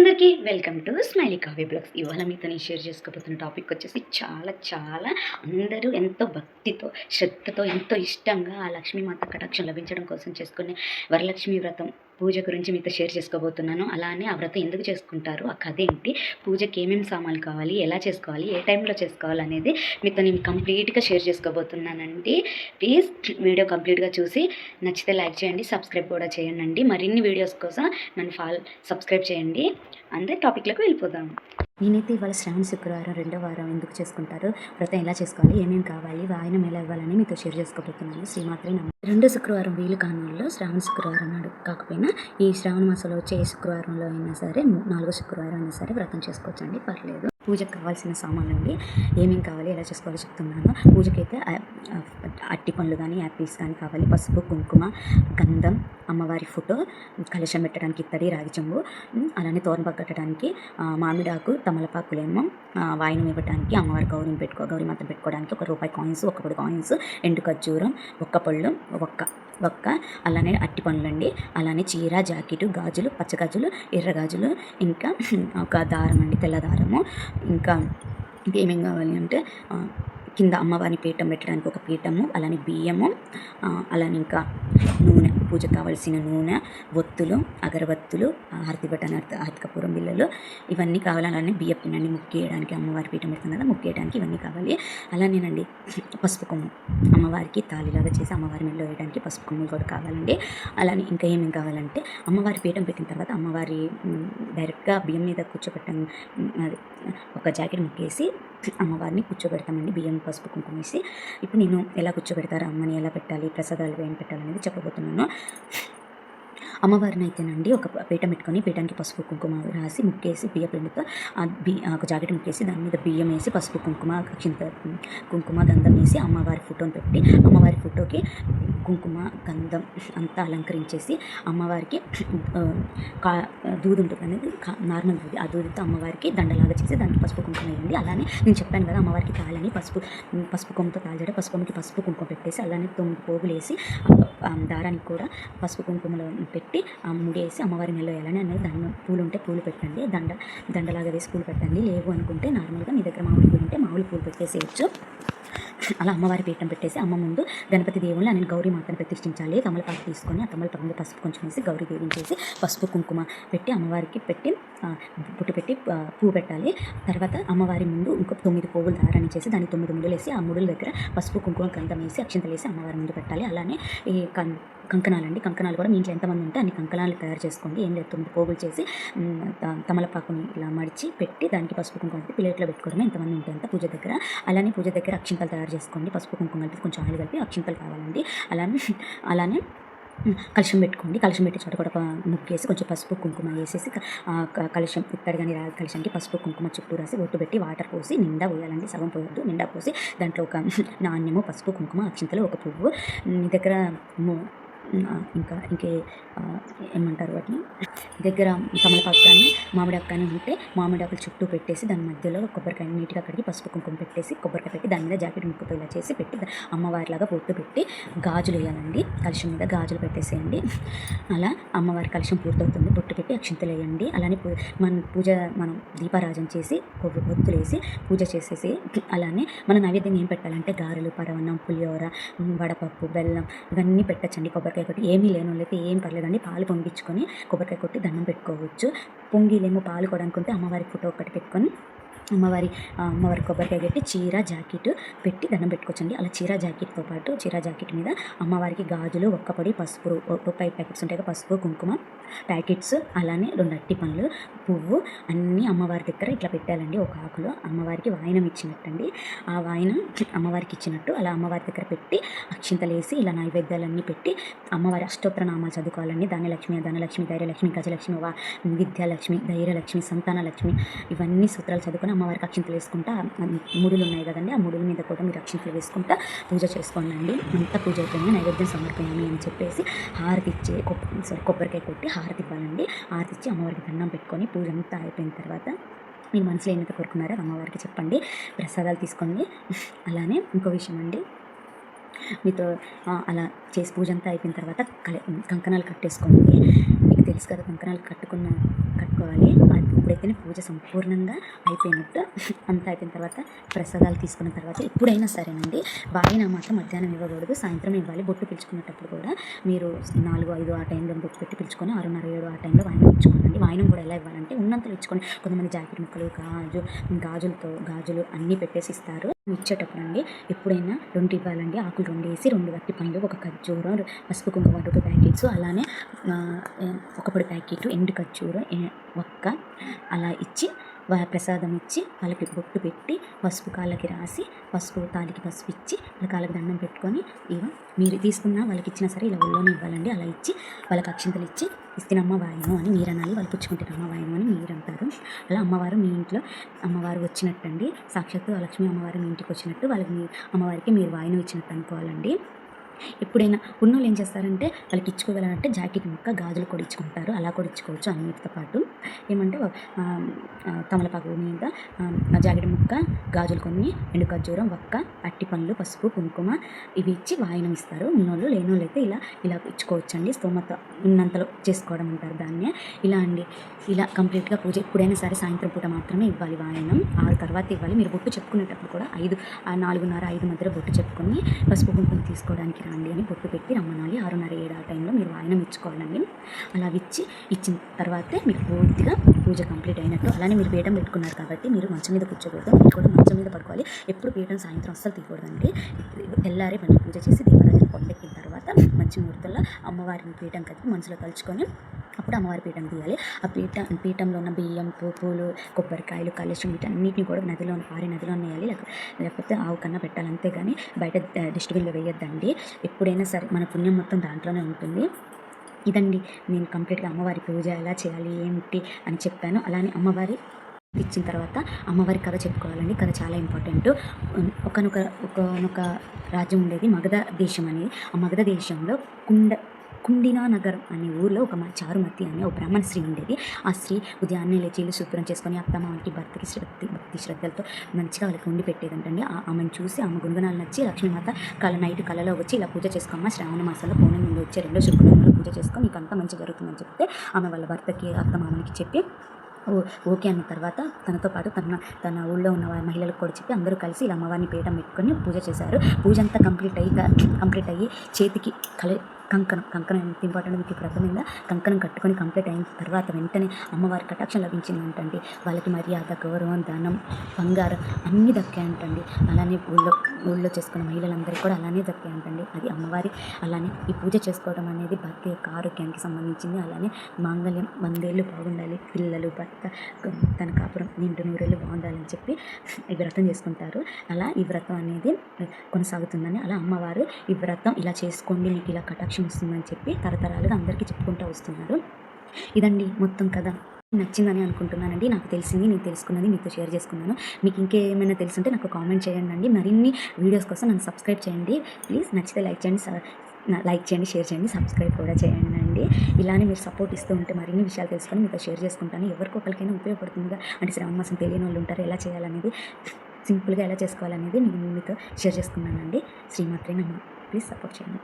అందరికీ welcome to smiley Kavya blogs. ఇవాళ మీతో నేను షేర్ చేసుకోబోతున్న టాపిక్ వచ్చేసి చాలా అందరూ ఎంతో భక్తితో శ్రద్ధతో ఎంతో ఇష్టంగా ఆ లక్ష్మీమాత కటాక్షం లభించడం కోసం చేసుకునే వరలక్ష్మి వ్రతం పూజ గురించి మీతో షేర్ చేసుకోబోతున్నాను. అలానే ఆ వ్రతం ఎందుకు చేసుకుంటారు, ఆ కథ ఏంటి, పూజకి ఏమేమి సామాన్లు కావాలి, ఎలా చేసుకోవాలి, ఏ టైంలో చేసుకోవాలి అనేది మీతో నేను కంప్లీట్గా షేర్ చేసుకోబోతున్నానండి. ప్లీజ్ వీడియో కంప్లీట్గా చూసి నచ్చితే లైక్ చేయండి, సబ్స్క్రైబ్ కూడా చేయండి. మరిన్ని వీడియోస్ కోసం నన్ను సబ్స్క్రైబ్ చేయండి. అందరి టాపిక్లకు వెళ్ళిపోదాం. నేనైతే ఇవాళ శ్రావణ శుక్రవారం 2వ వారం ఎందుకు చేసుకుంటారు, వ్రతం ఎలా చేసుకోవాలి, ఏమేమి కావాలి, వాయనం ఎలా ఇవ్వాలని మీతో షేర్ చేసుకోబోతున్నాను. శ్రీమాత్రే నమః. 2 శుక్రవారం వీలు కానుల్లో శ్రావణ శుక్రవారం నాడు కాకపోయినా ఈ శ్రావణ మాసంలో వచ్చే ఏ శుక్రవారంలో అయినా సరే 4వ శుక్రవారం అయినా సరే వ్రతం చేసుకోవచ్చండి, పర్లేదు. పూజకు కావాల్సిన సామాన్లు అండి, ఏమేమి కావాలి, ఎలా చేసుకోవాలో చెప్తున్నాను. పూజకైతే అట్టి పండ్లు కానీ యాపిల్స్ కానీ కావాలి, పసుపు, కుంకుమ, గంధం, అమ్మవారి ఫోటో, కలశం పెట్టడానికి ఇత్తడి, రాగి చెంబు, అలానే తోరణం కట్టడానికి మామిడాకు, తమలపాకులేమో వాయినం ఇవ్వడానికి, అమ్మవారి గౌరీ మాత్రం పెట్టుకోవడానికి ₹1 కాయిన్స్, 1 కాయిన్స్, ఎండు ఖర్జూరం, ఒక్క పళ్ళు, ఒక్క అలానే అట్టి పండ్లండి, అలానే చీర, జాకెట్, గాజులు, పచ్చగాజులు, ఎర్ర గాజులు, ఇంకా ఒక దారం అండి, తెల్ల దారము, ఇంకా ఇంకేమేమి కావాలి అంటే కింద అమ్మవారిని పీఠం పెట్టడానికి ఒక పీఠము, అలానే బియ్యము, అలానే ఇంకా నూనె, పూజకు కావాల్సిన నూనె, ఒత్తులు, అగరబత్తులు, హారతి బట్టన, హారతి కర్పూరం బిళ్ళలు, ఇవన్నీ కావాలి. అలానే బియ్య పిండి ముక్కేయడానికి, అమ్మవారి పీఠం పెడుతుంది కదా, ముక్కేయడానికి ఇవన్నీ కావాలి. అలానేనండి పసుపు కొమ్ము, అమ్మవారికి తాళిలాగా చేసి అమ్మవారి మెడలో వేయడానికి పసుపు కొమ్ములు కూడా కావాలండి. అలానే ఇంకా ఏమేమి కావాలంటే అమ్మవారి పీఠం పెట్టిన తర్వాత అమ్మవారి డైరెక్ట్గా బియ్యం మీద కూర్చోబెట్టాం, అది ఒక జాకెట్ ముక్కేసి అమ్మవారిని కూర్చోబెడతామండి, బియ్యం, పసుపు, కుంకుమ వేసి. ఇప్పుడు నేను ఎలా కూర్చోబెడతారు, అమ్మని ఎలా పెట్టాలి, ప్రసాదాలు ఏం పెట్టాలనేది చెప్పబోతున్నాను. అమ్మవారిని అయితేనండి ఒక పీఠం పెట్టుకొని పీఠానికి పసుపు కుంకుమ రాసి ముక్కేసి బియ్య పిండితో ఒక జాకెట్ ముక్కేసి దాని మీద బియ్యం వేసి పసుపు కుంకుమ గంధం వేసి అమ్మవారి ఫోటోని పెట్టి అమ్మవారి ఫోటోకి కుంకుమ గంధం అంతా అలంకరించేసి అమ్మవారికి దూది ఉంటుంది అనేది నార్మల్ దూది, ఆ దూదితో అమ్మవారికి దండలాగా చేసి దానికి పసుపు కుంకుమ వేయండి. అలానే నేను చెప్పాను కదా అమ్మవారికి తాళని పసుపు కొమ్మతో తాళాడు, పసుపు కొమ్మకి పసుపు కుంకుమ పెట్టేసి అలానే 9 పోగులు వేసి దారానికి కూడా పసుపు కుంకుమలో పెట్టి ముడేసి అమ్మవారి మెల్లో వేయాలని అనేది పూలు ఉంటే పూలు పెట్టండి, దండలాగా వేసి పూలు పెట్టండి. లేవు అనుకుంటే నార్మల్గా మీ దగ్గర మామిడి పూలు ఉంటే మామిడి పూలు పెట్టేసేయచ్చు. అలా అమ్మవారి పీఠం పెట్టేసి అమ్మ ముందు గణపతి దేవుళ్ళు నేను గౌరీ మాతను ప్రతిష్ఠించాలి. తమలపాకు తీసుకొని ఆ తమలపాకు మీద పసుపు కొంచెం వేసి గౌరీ దేవిని చేసి పసుపు కుంకుమ పెట్టి అమ్మవారికి పెట్టి బుట్టు పెట్టి పువ్వు పెట్టాలి. తర్వాత అమ్మవారి ముందు ఇంకొక 9 పోగులు దారాన్ని చేసి దానికి 9 ముడులు వేసి ఆ ముడుల దగ్గర పసుపు కుంకుమ గంధం వేసి అక్షింతలు వేసి అమ్మవారి ముందు పెట్టాలి. అలానే ఈ కంకణాలండి, కంకణాలు కూడా మీ ఇంట్లో ఎంతమంది ఉంటే అన్ని కంకణాలు తయారు చేసుకోండి. ఏం లేదు 9 పోగులు చేసి తమలపాకుని ఇలా మడిచి పెట్టి దానికి పసుపు కుంకుమ ప్లేట్లో పెట్టుకోవడమే, ఎంతమంది ఉంటే అంత పూజ దగ్గర. అలానే పూజ దగ్గర అక్షింతలు తయారు చేసుకోండి, పసుపు కుంకుమ కలిపి కొంచెం ఆయిల్ కలిపి అక్షింతలు కావాలండి. అలానే కలశం పెట్టుకోండి, కలశం పెట్టి చోట కూడా ముక్కేసి కొంచెం పసుపు కుంకుమ వేసేసి కలశం ఇత్తడి కానీ రాగి కలశానికి పసుపు కుంకుమ చుట్టూ రాసి ఒట్టు పెట్టి వాటర్ పోసి నిండా పోయాలండి, సగం పోయొద్దు, నిండా పోసి దాంట్లో ఒక నాణ్యము, పసుపు కుంకుమ, అక్షింతలు, ఒక పువ్వు, మీ దగ్గర ఇంకే ఏమంటారు వాటిని దగ్గర తమలపాకు కానీ మామిడాకు కానీ ఉంటే మామిడాకులు చుట్టూ పెట్టేసి దాని మధ్యలో కొబ్బరికాయ నీట్గా కడిగి పసుపు కుంకుమ పెట్టేసి కొబ్బరికాయ పెట్టి దాని మీద జాకెట్ ముక్కుతో ఇలా చేసి పెట్టి అమ్మవారిలాగా బొట్టు పెట్టి గాజులు వేయాలండి, కలశం మీద గాజులు పెట్టేసేయండి. అలా అమ్మవారి కలశం పూర్తవుతుంది, బొట్టు పెట్టి అక్షింతలు వేయండి. అలానే మనం దీపారాజన చేసి ఒత్తులు వేసి పూజ చేసేసి అలానే మన నైవేద్యం ఏం పెట్టాలంటే గారెలు, పరవన్నం, పులిహోర, వడపప్పు, బెల్లం ఇవన్నీ పెట్టచ్చండి. కొబ్బరికాయ కొట్టి ఏమీ లేని వాళ్ళైతే ఏం పర్లేదండి, పాలు పొంగించుకొని కొబ్బరికాయ కొట్టి దండం పెట్టుకోవచ్చు. పొంగిలేమో పాలు కూడా అనుకుంటే అమ్మవారి ఫోటో ఒకటి పెట్టుకొని అమ్మవారి కొబ్బరికాయ పెట్టి చీర, జాకెట్ పెట్టి దండం పెట్టుకోవచ్చండి. అలా చీర జాకెట్తో పాటు చీర జాకెట్ మీద అమ్మవారికి గాజులు, ఒక్కపొడి, పసుపు, ₹1 ప్యాకెట్స్ ఉంటాయి, పసుపు కుంకుమ ప్యాకెట్స్, అలానే 2 అట్టి పండ్లు, పువ్వు అన్నీ అమ్మవారి దగ్గర ఇట్లా పెట్టాలండి. ఒక ఆకులో అమ్మవారికి వాయనం ఇచ్చినట్టండి, ఆ వాయనం అమ్మవారికి ఇచ్చినట్టు అలా అమ్మవారి దగ్గర పెట్టి అక్షింతలు వేసి ఇలా నైవేద్యాలన్నీ పెట్టి అమ్మవారి అష్టోత్తర నామాలు చదువుకోవాలండి. ధనలక్ష్మి, ధైర్యలక్ష్మి, గజలక్ష్మి, విద్యాలక్ష్మి, ధైర్యలక్ష్మి, సంతానలక్ష్మి, ఇవన్నీ సూత్రాలు చదువుకొని అమ్మవారికి అక్షింతలు వేసుకుంటా ముడులు ఉన్నాయి కదండి, ఆ ముడుల మీద కూడా మీరు అక్షింతలు వేసుకుంటా పూజ చేసుకోండి. అంతా పూజ అయిపోయింది, నైవేద్యం సమర్పయామి అని చెప్పేసి హారతి ఇచ్చి కొబ్బరికాయ కొట్టి హారతి ఇవ్వాలండి. హారతి ఇచ్చి అమ్మవారికి దండం పెట్టుకొని పూజ అంతా అయిపోయిన తర్వాత మీరు మనసులో ఏమైతే కోరుకున్నారో అమ్మవారికి చెప్పండి, ప్రసాదాలు తీసుకోండి. అలానే ఇంకో విషయం అండి, మీతో అలా చేసి పూజ అంతా అయిపోయిన తర్వాత కంకణాలు కట్టేసుకోండి. మీకు తెలుసు కదా కంకణాలు కట్టుకోవాలి. అప్పుడైతేనే పూజ సంపూర్ణంగా అయిపోయినట్టు. అంతా అయిపోయిన తర్వాత ప్రసాదాలు తీసుకున్న తర్వాత ఎప్పుడైనా సరేనండి వాయిన మాత్రం మధ్యాహ్నం ఇవ్వకూడదు, సాయంత్రం ఇవ్వాలి. బొట్టు పిలుచుకునేటప్పుడు కూడా మీరు 4, 5 ఆ టైంలో బొట్టు పెట్టి పిలుచుకొని 6:30, 7 ఆ టైంలో వాయినం ఇచ్చుకోనండి. వాయినం కూడా ఎలా ఇవ్వాలంటే ఉన్నంతలో ఇచ్చుకొని, కొంతమంది జాకెట్ ముక్కలు, గాజులు అన్నీ పెట్టేసి ఇస్తారు. ఇచ్చేటప్పుడు అండి ఎప్పుడైనా 2 ఇవ్వాలండి. ఆకులు 2 వేసి 2 అరటి పండ్లు, ఒక ఖర్జూరం, పసుపు కుంకుమ రూపాయి ప్యాకెట్స్, అలానే ఒక పొడి ప్యాకెట్, ఎండు ఖర్జూరం, ఒక్క అలా ఇచ్చి ప్రసాదం ఇచ్చి వాళ్ళకి బొట్టు పెట్టి పసుపు కాళ్ళకి రాసి, పసుపు తాలికి పసుపు ఇచ్చి వాళ్ళ కాళ్ళకి దండం పెట్టుకొని, ఇక మీరు తీసుకున్న వాళ్ళకి ఇచ్చినా సరే ఇలా ఒళ్ళోనే ఇవ్వాలండి. అలా ఇచ్చి వాళ్ళకి అక్షింతలు ఇచ్చి ఇస్తినమ్మ వాయనం అని మీరు అనాలి, వాళ్ళు పుచ్చుకుంటున్నమ్మ వాయనం అని మీరు అంటారు. అలా అమ్మవారు మీ ఇంట్లో అమ్మవారు వచ్చినట్టండి, సాక్షాత్తు లక్ష్మీ అమ్మవారు మీ ఇంటికి వచ్చినట్టు, వాళ్ళకి మీ అమ్మవారికి మీరు వాయనం ఇచ్చినట్టు అనుకోవాలండి. ఎప్పుడైనా ఉన్నోళ్ళు ఏం చేస్తారంటే వాళ్ళకి ఇచ్చుకోగలంటే జాకెట్ ముక్క, గాజులు కూడా ఇచ్చుకుంటారు. అలా కూడా ఇచ్చుకోవచ్చు అన్నిటితో పాటు. ఏమంటే తమలపాకు మీద జాకెట్ ముక్క, గాజులు కొన్ని, ఎండు ఖర్జూరం, ఒక్క, అట్టి పండ్లు, పసుపు కుంకుమ ఇవి ఇచ్చి వాయనం ఇస్తారు. ఉన్నోళ్ళు. లేనోళ్ళు అయితే ఇలా ఇచ్చుకోవచ్చండి. స్తోమత ఉన్నంతలో చేసుకోవడం అంటారు దాన్నే. ఇలా అండి, ఇలా కంప్లీట్గా పూజ ఎప్పుడైనా సరే సాయంత్రం పూట మాత్రమే ఇవ్వాలి వాయనం. 6 తర్వాత ఇవ్వాలి. మీరు బొట్టు చెప్పుకునేటప్పుడు కూడా 4:30, 5 మధ్యలో బొట్టు చెప్పుకొని పసుపు కుంకుమ తీసుకోవడానికి రండి అని బొట్టు పెట్టి రమ్మనాలి. 6:30, 7 ఆ టైంలో మీరు వాయనం ఇచ్చుకోవాలండి. అలా ఇచ్చిన తర్వాతే మీకు పూర్తిగా పూజ కంప్లీట్ అయినట్టు. అలానే మీరు పీఠం పెట్టుకున్నారు కాబట్టి మీరు మంచం మీద కూర్చోకూడదు, మీరు కూడా మంచం మీద పడుకోవాలి. ఎప్పుడు పీఠం సాయంత్రం అస్సలు తీయకూడదండి. తెల్లారే మళ్ళీ పూజ చేసి దీపారాధన కొండెక్కిన తర్వాత మంచి ముహూర్తంలో అమ్మవారిని పీఠం కట్టి మనసులో తలుచుకొని అప్పుడు అమ్మవారి పీఠం తీయాలి. ఆ పీఠంలో ఉన్న బియ్యం, పూలు, కొబ్బరికాయలు, కలశం వీటన్నిటిని కూడా పారే నదిలోనే వేయాలి. లేకపోతే ఆవు కన్నా పెట్టాలి. అంతేగాని బయట డస్ట్బిన్లో వేయొద్దండి. ఎప్పుడైనా సరే మన పుణ్యం మొత్తం దాంట్లోనే ఉంటుంది. ఇదండి నేను కంప్లీట్గా అమ్మవారి పూజ ఎలా చేయాలి ఏంటి అని చెప్పాను. అలానే అమ్మవారి ఇచ్చిన తర్వాత అమ్మవారి కథ చెప్పుకోవాలండి. కథ చాలా ఇంపార్టెంట్. ఒకనొక రాజ్యం ఉండేది, మగధ దేశం అనేది. ఆ మగధ దేశంలో కుండినా నగరం అనే ఊర్లో ఒక చారుమతి అనే ఒక బ్రాహ్మణ స్త్రీ ఉండేది. ఆ స్త్రీ ఉదయాన్నే లేచి ఇల్లు శుభ్రం చేసుకొని అత్తమ్మ వంటి భర్తకి భక్తి శ్రద్ధలతో మంచిగా వాళ్ళకి వండి పెట్టేదంటండి. ఆమెను చూసి ఆమె గుణగణాలు నచ్చి లక్ష్మీమాత నైట్ కళలో వచ్చి ఇలా పూజ చేసుకోమ్మ, శ్రావణ మాసంలో పౌర్ణమి ముందు వచ్చే 2 శుక్రవారాలు పూజ చేసుకొని నీకు అంతా మంచి జరుగుతుందని చెప్తే ఆమె వాళ్ళ భర్తకి, అత్తమామనికి చెప్పి ఓకే అన్న తర్వాత తనతో పాటు తన ఊళ్ళో ఉన్న మహిళలకు కూడా చెప్పి అందరూ కలిసి ఇలా అమ్మవారిని పీఠం పెట్టుకొని పూజ చేశారు. పూజ అంతా కంప్లీట్ అయ్యి చేతికి కంకణం ఎంత ఇంపార్టెంట్ మీకు వ్రతం మీద కంకణం కట్టుకొని కంప్లీట్ అయిన తర్వాత వెంటనే అమ్మవారి కటాక్షం లభించింది అంటండి. వాళ్ళకి మర్యాద, గౌరవం, దానం, బంగారం అన్నీ దక్కాయంటండి. అలానే ఊళ్ళో చేసుకున్న మహిళలందరికీ కూడా అలానే దక్కాయంటండి. అది అమ్మవారి. అలానే ఈ పూజ చేసుకోవడం అనేది భర్త యొక్క ఆరోగ్యానికి సంబంధించింది. అలానే మాంగళ్యం 100 ఏళ్ళు బాగుండాలి, పిల్లలు, భర్త, తన కాపురం నిండు 100 ఏళ్ళు బాగుండాలని చెప్పి ఈ వ్రతం చేసుకుంటారు. అలా ఈ వ్రతం అనేది కొనసాగుతుందని, అలా అమ్మవారు ఈ వ్రతం ఇలా చేసుకోండి మీకు ఇలా కటాక్షం వస్తుందని చెప్పి తరతరాలుగా అందరికీ చెప్పుకుంటూ వస్తున్నారు. ఇదండి మొత్తం కథ. నచ్చిందని అనుకుంటున్నానండి. నాకు తెలిసింది, నేను తెలుసుకున్నది మీతో షేర్ చేసుకున్నాను. మీకు ఇంకేమైనా తెలుసుంటే నాకు కామెంట్ చేయండి అండి. మరిన్ని వీడియోస్ కోసం నన్ను సబ్స్క్రైబ్ చేయండి ప్లీజ్. నచ్చితే లైక్ చేయండి, షేర్ చేయండి, సబ్స్క్రైబ్ కూడా చేయండి అండి. ఇలానే మీరు సపోర్ట్ ఇస్తూ ఉంటే మరిన్ని విషయాలు తెలుసుకొని మీతో షేర్ చేసుకుంటాను. ఎవరికొకరికైనా ఉపయోగపడుతుందిగా. అంటే శ్రావణ మాసం తెలియని వాళ్ళు ఉంటారు, ఎలా చేయాలనేది, సింపుల్గా ఎలా చేసుకోవాలనేది నేను మీతో షేర్ చేసుకున్నానండి. శ్రీమాత్రే నమః. ప్లీజ్ సపోర్ట్ చేయండి.